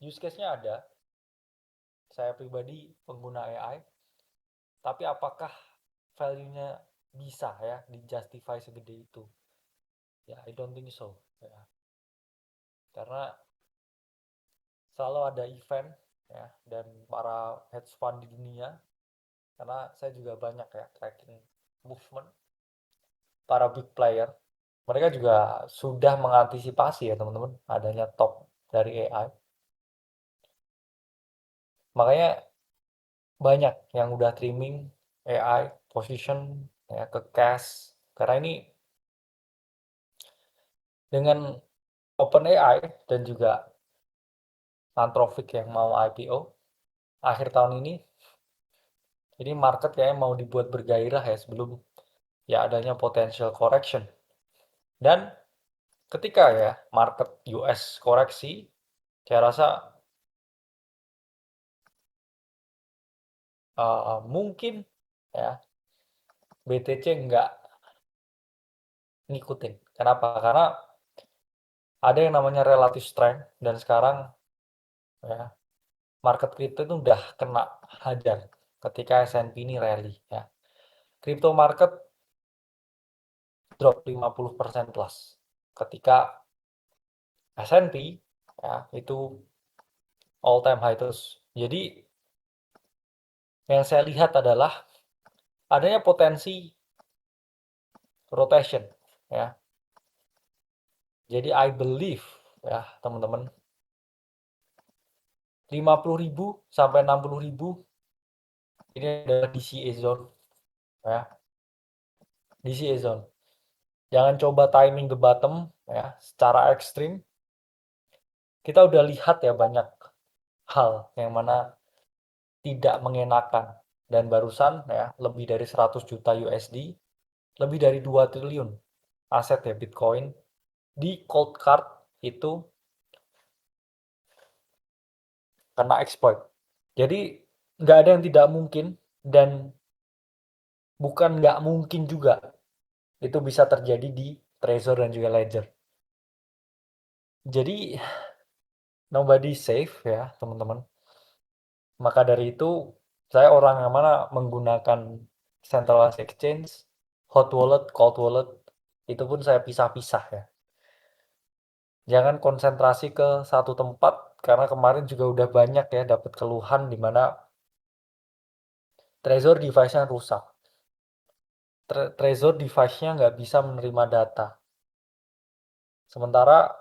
use case-nya ada. Saya pribadi pengguna AI, tapi apakah value-nya bisa ya di-justify segede itu? Ya, I don't think so. Ya. Karena selalu ada event ya dan para hedge fund di dunia, karena saya juga banyak ya tracking movement para big player, mereka juga sudah mengantisipasi ya teman-teman adanya top dari AI. Makanya banyak yang udah trimming AI position ya ke cash, karena ini dengan OpenAI dan juga Anthropic yang mau IPO akhir tahun ini market kayaknya mau dibuat bergairah ya sebelum ya adanya potential correction. Dan ketika ya market US koreksi, saya rasa mungkin ya BTC nggak ngikutin. Kenapa? Karena ada yang namanya relative strength dan sekarang ya market crypto itu udah kena hajar ketika S&P ini rally ya. Crypto market drop 50% plus ketika S&P ya itu all time high terus. Jadi yang saya lihat adalah adanya potensi rotation ya. Jadi I believe ya teman-teman 50.000 sampai 60.000 ini adalah DCA zone ya. DCA zone. Jangan coba timing ke bottom ya secara ekstrim. Kita udah lihat ya banyak hal yang mana tidak mengenakan dan barusan ya lebih dari 100 juta USD, lebih dari 2 triliun aset ya Bitcoin di cold card itu kena exploit. Jadi nggak ada yang tidak mungkin dan bukan nggak mungkin juga itu bisa terjadi di Trezor dan juga Ledger. Jadi nobody safe ya teman-teman. Maka dari itu saya orang yang mana menggunakan centralized exchange, hot wallet, cold wallet, itu pun saya pisah-pisah ya. Jangan konsentrasi ke satu tempat karena kemarin juga udah banyak ya dapat keluhan di mana Trezor device-nya rusak. Trezor device-nya nggak bisa menerima data. Sementara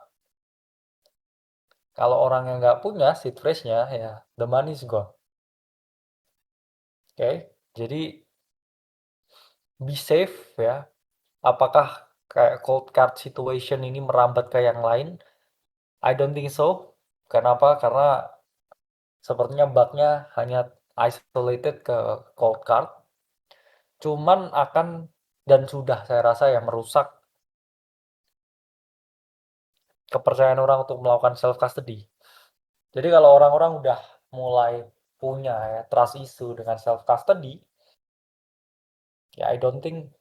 kalau orang yang nggak punya seed phrase-nya ya the money is gone. Oke, jadi be safe ya. Apakah kayak cold card situation ini merambat ke yang lain? I don't think so. Kenapa? Karena sepertinya bug-nya hanya isolated ke cold card. Cuman akan dan sudah saya rasa ya merusak kepercayaan orang untuk melakukan self custody. Jadi kalau orang-orang udah mulai punya ya trust issue dengan self custody, ya I don't think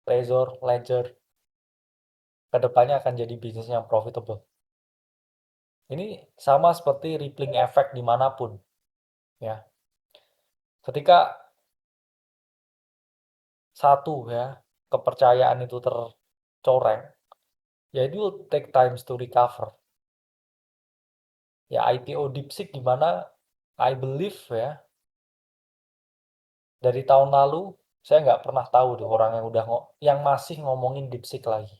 Trezor, Ledger kedepannya akan jadi bisnis yang profitable. Ini sama seperti rippling effect dimanapun, ya. Ketika satu ya kepercayaan itu tercoreng, ya it will take times to recover. Ya IPO DeepSeek di mana I believe ya dari tahun lalu saya nggak pernah tahu deh orang yang udah yang masih ngomongin DeepSeek lagi.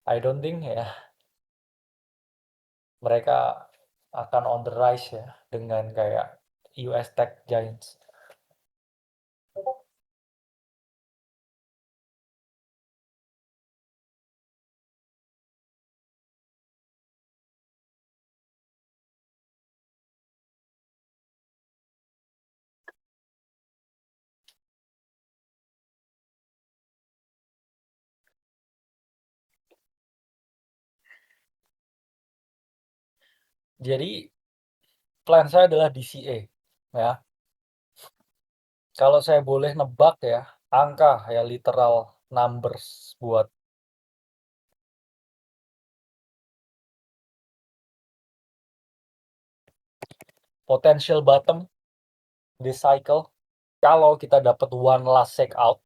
I don't think ya mereka akan on the rise ya dengan kayak US tech giants. Jadi plan saya adalah DCA ya. Kalau saya boleh nebak ya, angka ya literal numbers buat potential bottom this cycle. Kalau kita dapat one last shake out,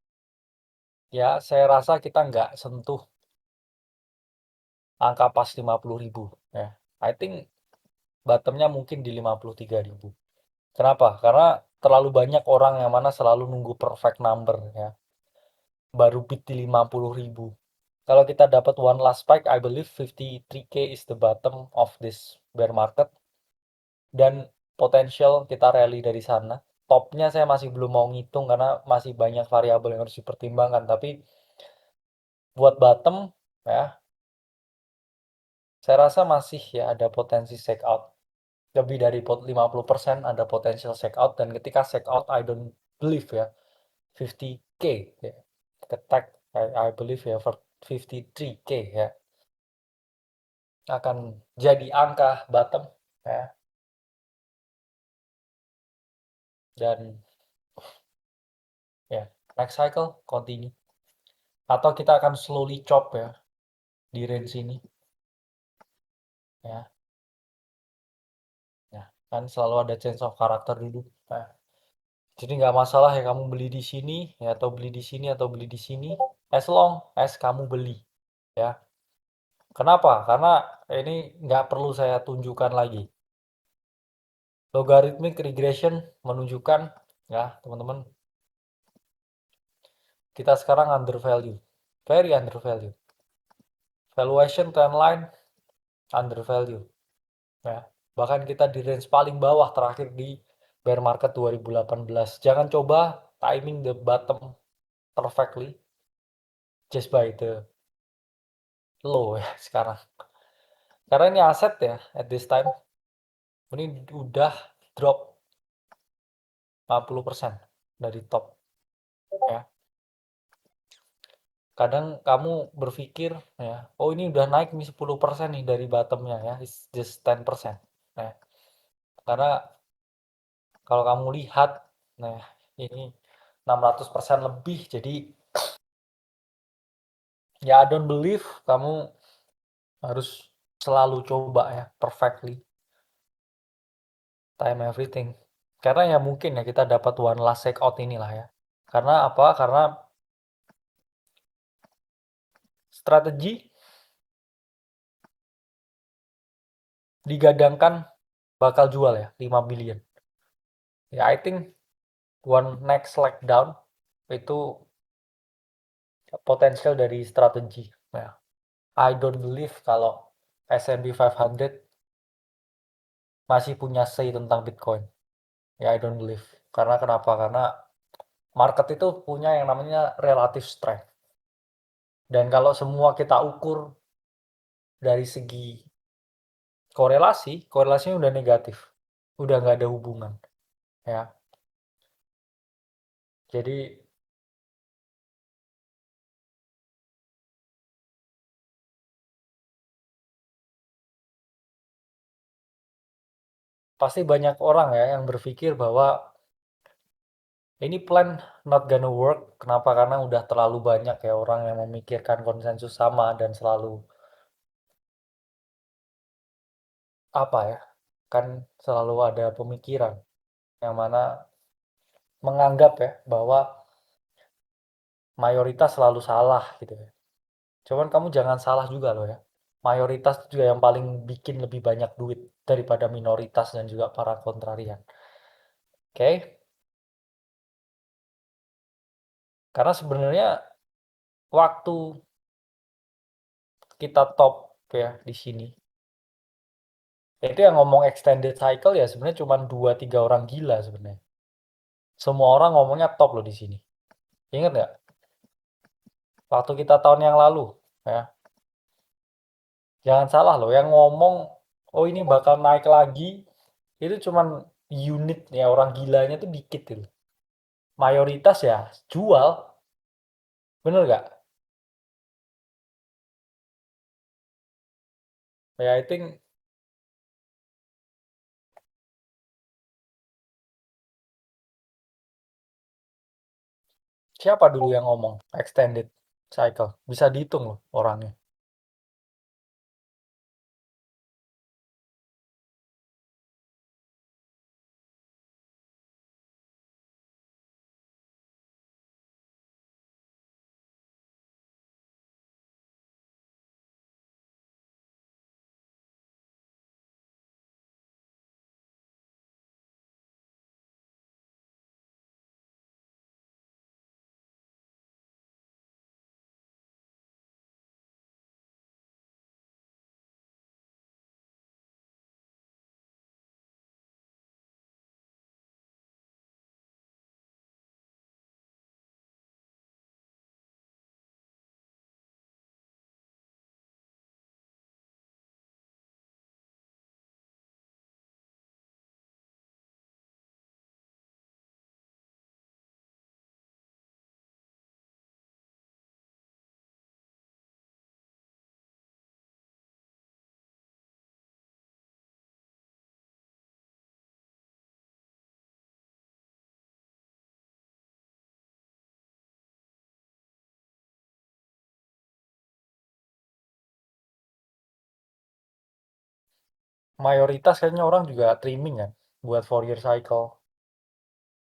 ya saya rasa kita nggak sentuh angka pas 50.000 ya. I think bottomnya mungkin di 53.000. Kenapa? Karena terlalu banyak orang yang mana selalu nunggu perfect number ya. Baru bid di 50.000. Kalau kita dapat one last spike, I believe 53K is the bottom of this bear market. Dan potensial kita rally dari sana. Topnya saya masih belum mau ngitung karena masih banyak variabel yang harus dipertimbangkan. Tapi buat bottom ya, saya rasa masih ya ada potensi shake out. Lebih dari 50% ada potensial shake out. Dan ketika shake out, I don't believe ya 50K ya. Ketek, I believe ya 53K ya akan jadi angka bottom ya. Dan ya next cycle continue atau kita akan slowly chop ya di range ini ya. Ya kan selalu ada change of character dulu ya. Jadi nggak masalah ya kamu beli di sini ya atau beli di sini atau beli di sini as long as kamu beli ya. Kenapa? Karena ini nggak perlu saya tunjukkan lagi. Logarithmic regression menunjukkan ya teman-teman, kita sekarang undervalue, very undervalue. Valuation trendline undervalue ya. Bahkan kita di range paling bawah terakhir di bear market 2018. Jangan coba timing the bottom perfectly just by the low ya sekarang. Karena ini aset ya at this time. Ini udah drop 50% dari top ya. Kadang kamu berpikir ya, oh ini udah naik nih 10% nih dari bottomnya ya, it's just 10%. Nah, karena kalau kamu lihat, nah ini 600% lebih, jadi ya I don't believe kamu harus selalu coba ya perfectly time everything. Karena ya mungkin ya kita dapat one last shake out inilah ya. Karena apa? Karena strategi digadangkan bakal jual ya 5 billion. Ya I think one next leg down itu potensial dari strategi. Ya. I don't believe kalau S&P 500 masih punya say tentang Bitcoin. Ya I don't believe. Karena kenapa? Karena market itu punya yang namanya relative strength. Dan kalau semua kita ukur dari segi korelasinya udah negatif. Udah nggak ada hubungan. Ya. Jadi pasti banyak orang ya yang berpikir bahwa ini plan not gonna work. Kenapa? Karena udah terlalu banyak ya orang yang memikirkan konsensus sama dan selalu apa ya, kan selalu ada pemikiran yang mana menganggap ya bahwa mayoritas selalu salah gitu ya. Cuman kamu jangan salah juga loh ya. Mayoritas itu juga yang paling bikin lebih banyak duit daripada minoritas dan juga para kontrarian. Oke? Karena sebenarnya waktu kita top ya di sini, itu yang ngomong extended cycle ya sebenarnya cuma 2-3 orang gila sebenarnya. Semua orang ngomongnya top loh di sini. Ingat nggak? Waktu kita tahun yang lalu ya. Jangan salah loh yang ngomong oh ini bakal naik lagi itu cuman unit ya, orang gilanya tuh dikit gitu. Mayoritas ya jual. Bener nggak? Ya I think siapa dulu yang ngomong extended cycle? Bisa dihitung loh orangnya. mayoritas kayaknya orang juga trimming kan buat Fourier cycle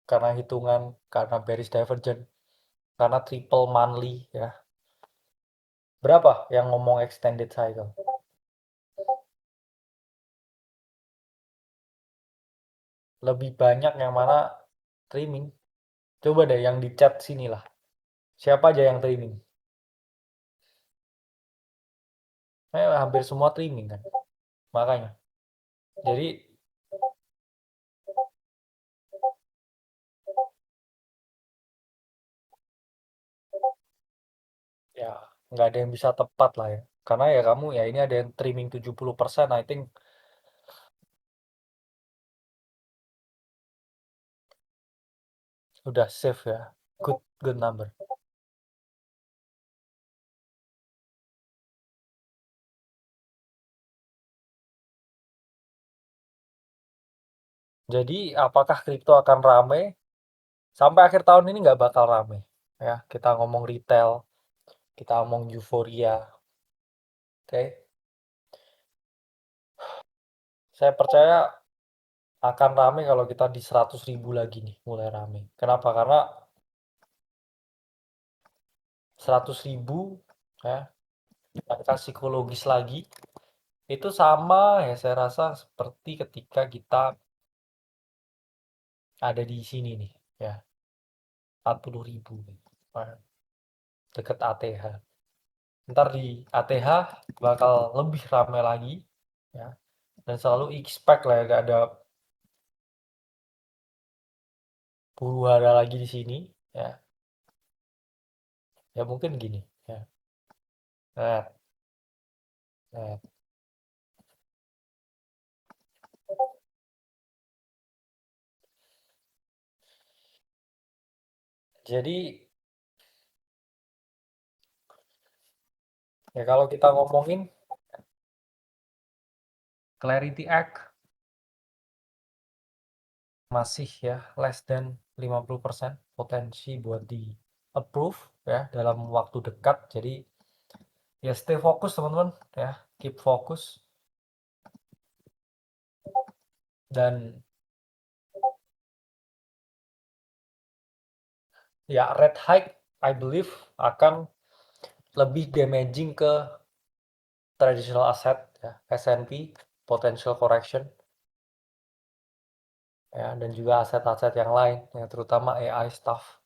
karena hitungan, karena bearish divergent, karena triple monthly ya. Berapa yang ngomong extended cycle? Lebih banyak yang mana trimming? Coba deh yang di chat sini lah. Siapa aja yang trimming? Hampir semua trimming kan. Makanya. Jadi ya nggak ada yang bisa tepat lah ya. Karena ya kamu ya ini ada yang trimming 70%, I think udah safe ya. Good good number. Jadi apakah kripto akan rame? Sampai akhir tahun ini nggak bakal rame. Ya, kita ngomong retail, kita ngomong euforia. Oke. Saya percaya akan rame kalau kita di 100.000 lagi nih mulai rame. Kenapa? Karena 100.000 ya, angka psikologis lagi itu sama ya saya rasa seperti ketika kita ada di sini nih ya 40.000 deket ATH. Ntar di ATH bakal lebih ramai lagi ya, dan selalu expect lah ya gak ada huru hara lagi di sini ya. Ya mungkin gini ya. Nah, nah. Jadi ya kalau kita ngomongin Clarity Act masih ya less than 50% potensi buat di approve ya dalam waktu dekat. Jadi ya stay fokus teman-teman ya, keep fokus. Dan ya rate hike I believe akan lebih damaging ke traditional asset ya, S&P potential correction ya, dan juga aset-aset yang lain ya, terutama AI stuff.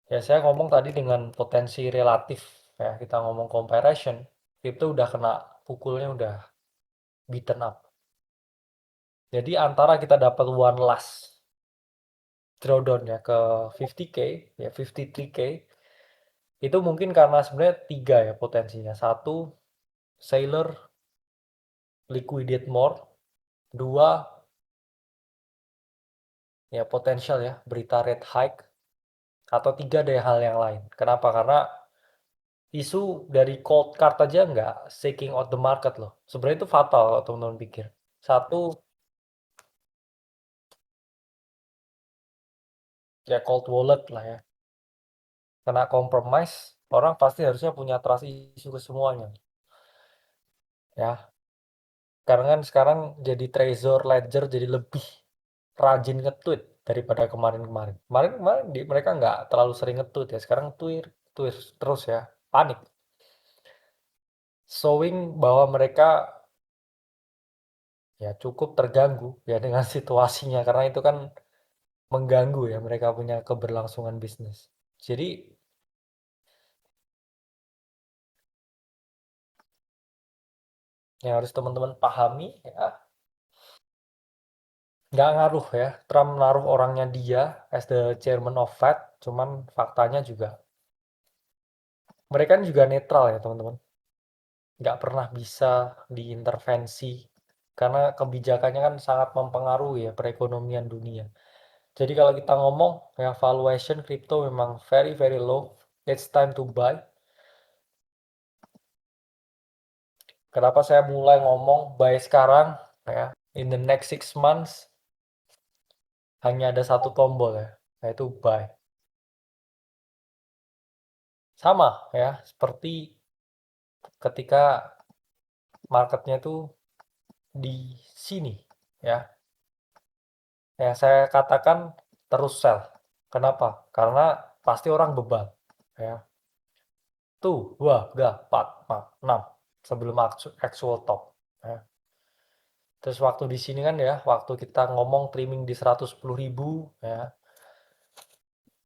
Ya saya ngomong tadi dengan potensi relatif ya, kita ngomong comparison, itu udah kena pukulnya, udah beaten up. Jadi antara kita dapat one last drawdown ya ke 50k ya 53k, itu mungkin karena sebenarnya tiga ya potensinya. Satu, seller liquidate more. Dua, ya potensial ya berita rate hike. Atau tiga, ada hal yang lain. Kenapa? Karena isu dari cold card aja nggak shaking out the market loh. Sebenarnya itu fatal kalau teman-teman pikir. Satu, ya cold wallet lah ya. Kena compromise, orang pasti harusnya punya trust isu ke semuanya. Ya, karena kan sekarang jadi Trezor Ledger jadi lebih rajin nge-tweet daripada kemarin-kemarin. Kemarin-kemarin mereka nggak terlalu sering nge-tweet ya. Sekarang tweet, tweet terus ya. Panik. Showing bahwa mereka ya cukup terganggu ya dengan situasinya, karena itu kan mengganggu ya mereka punya keberlangsungan bisnis. Jadi yang harus teman-teman pahami ya, nggak ngaruh ya Trump naruh orangnya dia as the chairman of Fed, cuman faktanya juga mereka juga netral ya teman-teman, nggak pernah bisa diintervensi karena kebijakannya kan sangat mempengaruhi ya perekonomian dunia. Jadi kalau kita ngomong ya valuation crypto memang very very low, it's time to buy. Kenapa saya mulai ngomong buy sekarang ya, in the next 6 months hanya ada satu tombol ya, yaitu buy. Sama ya seperti ketika marketnya itu di sini ya. Yang saya katakan terus sell. Kenapa? Karena pasti orang bebal ya. Tuh, dua, tiga, empat, enam sebelum actual top ya. Terus waktu di sini kan ya, waktu kita ngomong trimming di 110.000 ya.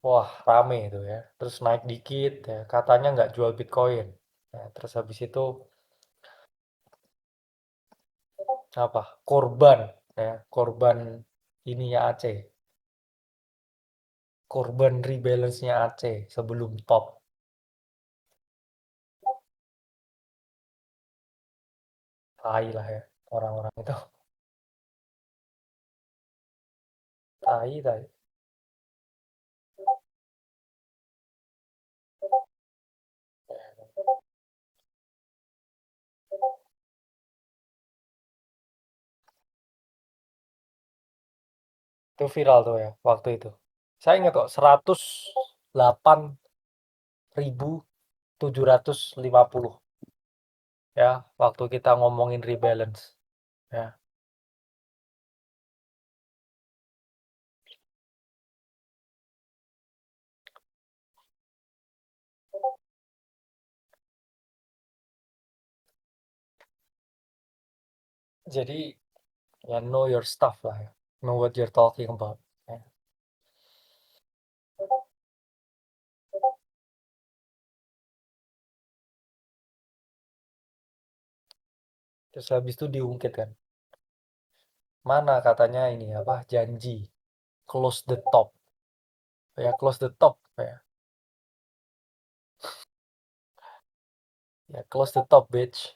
Wah, rame itu ya. Terus naik dikit ya, katanya nggak jual Bitcoin. Ya, terus habis itu apa? Korban ya, korban ininya Aceh. Korban rebalance-nya Aceh sebelum top. Tai lah ya orang-orang itu. Tai, tai. Itu viral tuh ya waktu itu. Saya ingat kok 108.750 ya waktu kita ngomongin rebalance ya. Jadi ya know your stuff lah ya. Know what you're talking about ya. Terus habis itu diungkit kan. Mana katanya ini apa janji close the top. Ya close the top ya. Ya close the top bitch.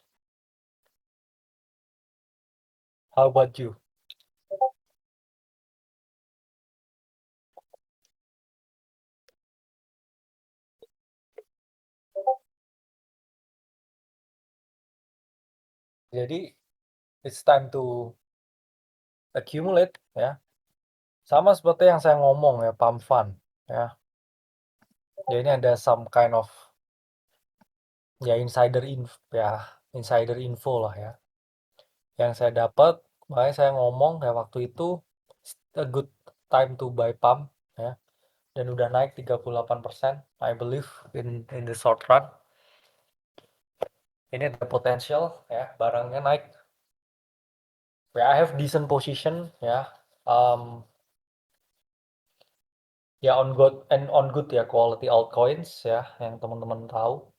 How about you? Jadi it's time to accumulate ya. Sama seperti yang saya ngomong ya pump fund ya. Ya ini ada some kind of ya insider info lah ya. Yang saya dapat, makanya saya ngomong ya waktu itu a good time to buy pump ya. Dan udah naik 38% I believe in the short run. Ini ada potensial ya, barangnya naik. Ya, I have decent position ya. Um, ya on good ya quality altcoins ya yang teman-teman tahu.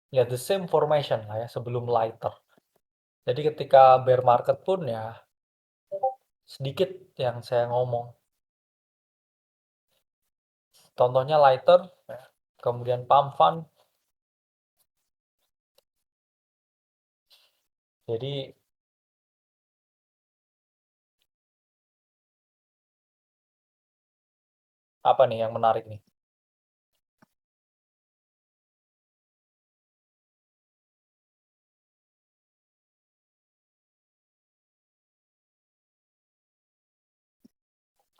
Ya the same formation lah ya sebelum lighter. Jadi ketika bear market pun ya sedikit yang saya ngomong. Contohnya lighter, ya, kemudian pump fund. Jadi apa nih yang menarik nih?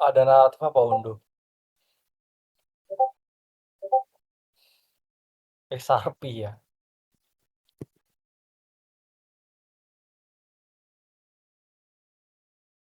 Ada naratif apa Undo? XRP ya.